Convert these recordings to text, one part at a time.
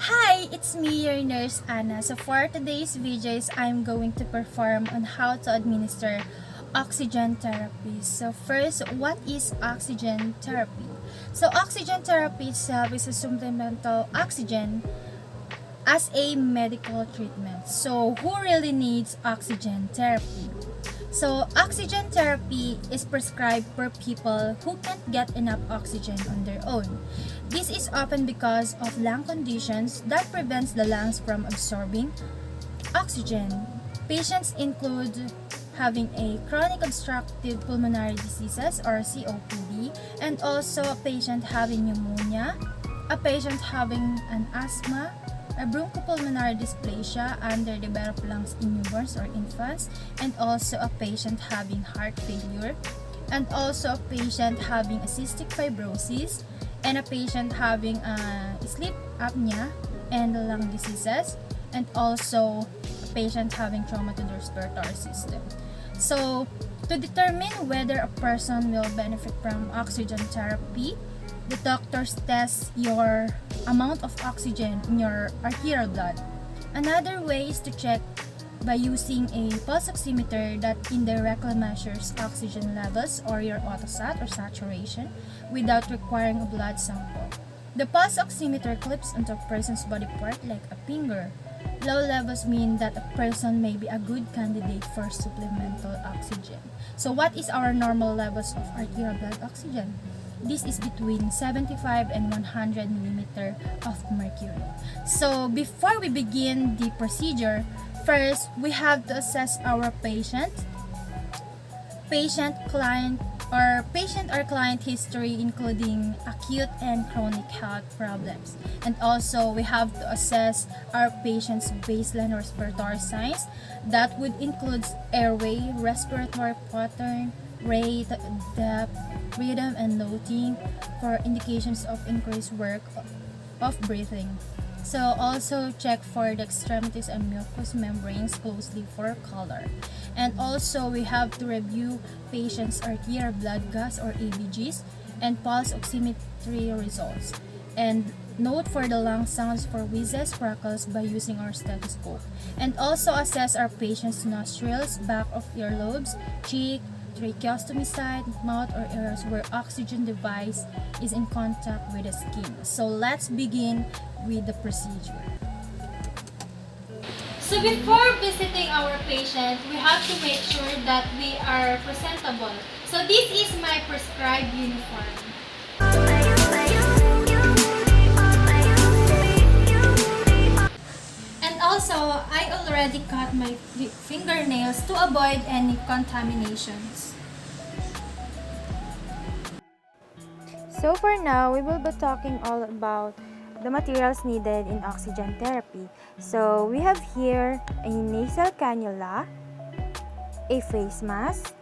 Hi, it's me, your nurse Anna. So for today's videos, I'm going to perform on how to administer oxygen therapy. So first, what is oxygen therapy? So oxygen therapy itself is a supplemental oxygen as a medical treatment. So who really needs oxygen therapy? So oxygen therapy is prescribed for people who can't get enough oxygen on their own. This is often because of lung conditions that prevents the lungs from absorbing oxygen. Patients include having a chronic obstructive pulmonary diseases or COPD, and also a patient having pneumonia, a patient having an asthma, a bronchopulmonary dysplasia, underdeveloped lungs in newborns or infants, and also a patient having heart failure, and also a patient having a cystic fibrosis, and a patient having sleep apnea and lung diseases, and also a patient having trauma to the respiratory system. So, to determine whether a person will benefit from oxygen therapy, the doctors test your amount of oxygen in your arterial blood. Another way is to check by using a pulse oximeter that indirectly measures oxygen levels or your autosat or saturation without requiring a blood sample. The pulse oximeter clips onto a person's body part like a finger. Low levels mean that a person may be a good candidate for supplemental oxygen. So what is our normal levels of arterial blood oxygen? This is between 75 and 100 millimeter of mercury. So before we begin the procedure, first we have to assess our patient or client history, including acute and chronic health problems. And also we have to assess our patient's baseline respiratory signs. That would include airway, respiratory pattern, rate, depth, rhythm, and noting for indications of increased work of breathing. So also check for the extremities and mucous membranes closely for color. And also we have to review patient's arterial blood gas or ABGs and pulse oximetry results. And note for the lung sounds for wheezes, crackles by using our stethoscope. And also assess our patient's nostrils, back of earlobes, cheek, tracheostomy site, mouth, or areas where oxygen device is in contact with the skin. So let's begin with the procedure. So before visiting our patient, we have to make sure that we are presentable. So this is my prescribed uniform. And also, I already cut my fingernails to avoid any contaminations. So for now, we will be talking all about the materials needed in oxygen therapy. So we have here a nasal cannula, a face mask,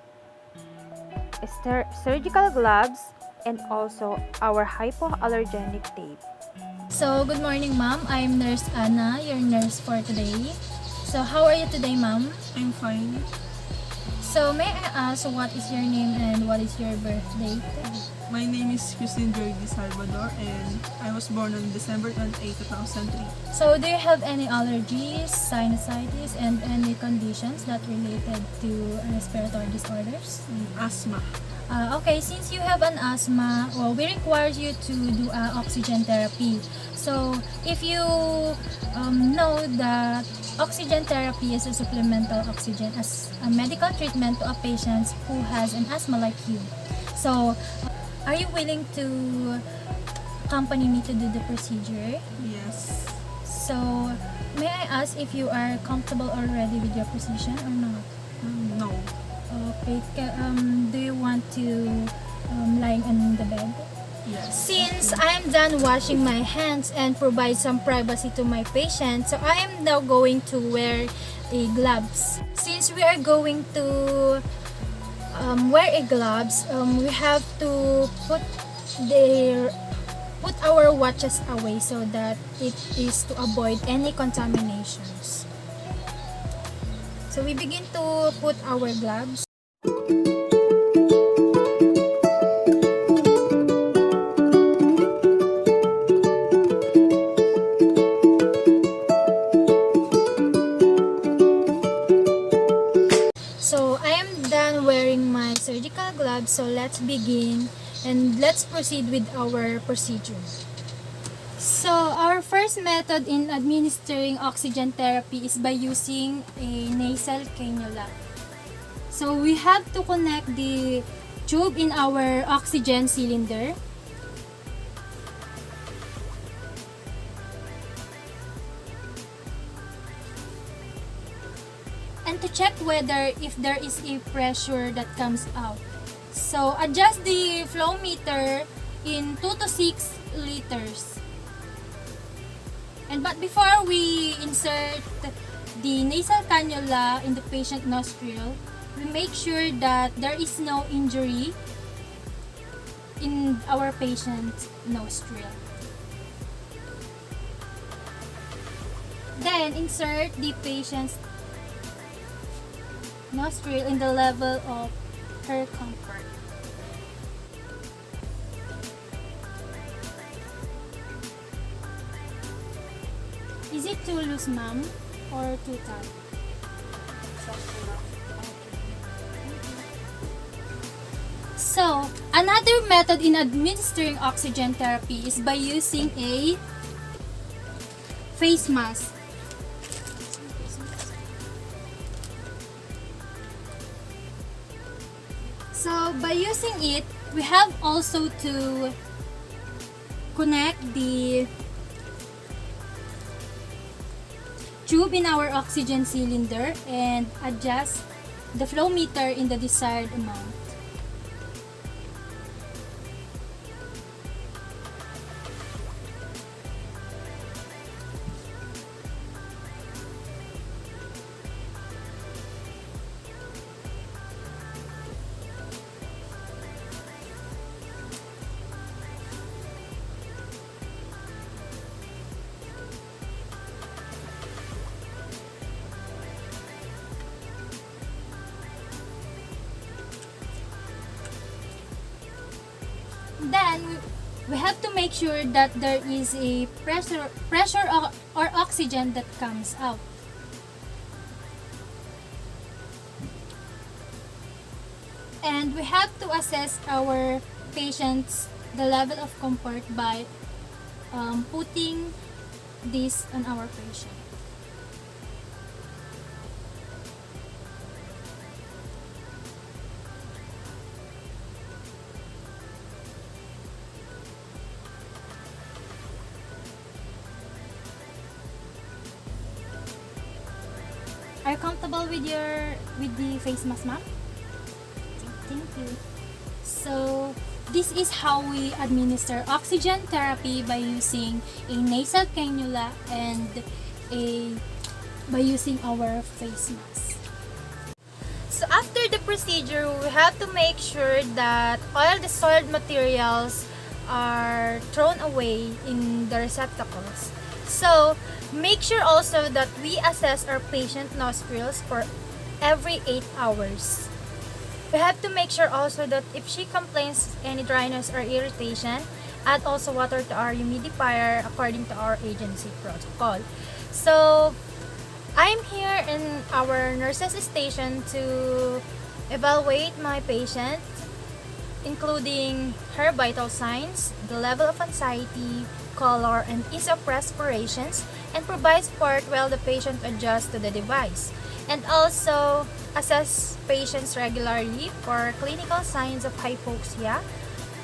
surgical gloves, and also our hypoallergenic tape. So good morning, ma'am. I'm Nurse Anna, your nurse for today. So how are you today, ma'am? I'm fine. So may I ask what is your name and what is your birth date? My name is Christine Jordi Salvador and I was born on December 28, 2003. So do you have any allergies, sinusitis, and any conditions that related to respiratory disorders? Asthma. Okay, since you have an asthma, well, we require you to do oxygen therapy. So if you know that oxygen therapy is a supplemental oxygen as a medical treatment to a patient who has an asthma like you. So are you willing to accompany me to do the procedure? Yes. So may I ask if you are comfortable already with your position or not? No. Okay. Do you want to lying on the bed? Yes. Since I am done washing my hands and provide some privacy to my patient, so I am now going to wear a gloves. Since we are going to wear a gloves, we have to put our watches away so that it is to avoid any contaminations. So we begin to put our gloves. So let's begin and let's proceed with our procedure. So our first method in administering oxygen therapy is by using a nasal cannula. So we have to connect the tube in our oxygen cylinder. And to check whether if there is a pressure that comes out. So adjust the flow meter in 2 to 6 liters. But before we insert the nasal cannula in the patient nostril, we make sure that there is no injury in our patient's nostril. Then insert the patient's nostril in the level of her comfort. Is it too loose, ma'am, or too tight? So, another method in administering oxygen therapy is by using a face mask. So, by using it, we have also to connect the tube in our oxygen cylinder and adjust the flow meter in the desired amount. Then we have to make sure that there is a pressure or oxygen that comes out. And we have to assess our patient's the level of comfort by putting this on our patient. Are you comfortable with the face mask, ma'am? Thank you. So, this is how we administer oxygen therapy by using a nasal cannula and by using our face mask. So, after the procedure, we have to make sure that all the soiled materials are thrown away in the receptacles. So, make sure also that we assess our patient nostrils for every 8 hours. We have to make sure also that if she complains any dryness or irritation, add also water to our humidifier according to our agency protocol. So, I'm here in our nurses station to evaluate my patient, including her vital signs, the level of anxiety, color, and ease of respirations, and provide support while the patient adjusts to the device. And also assess patients regularly for clinical signs of hypoxia,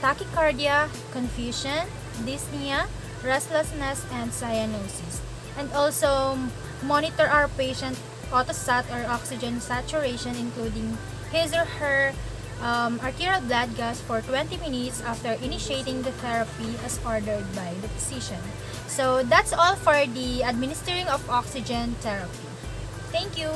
tachycardia, confusion, dyspnea, restlessness, and cyanosis. And also monitor our patient autosat or oxygen saturation, including his or her arterial blood gas for 20 minutes after initiating the therapy as ordered by the physician. So that's all for the administering of oxygen therapy. Thank you.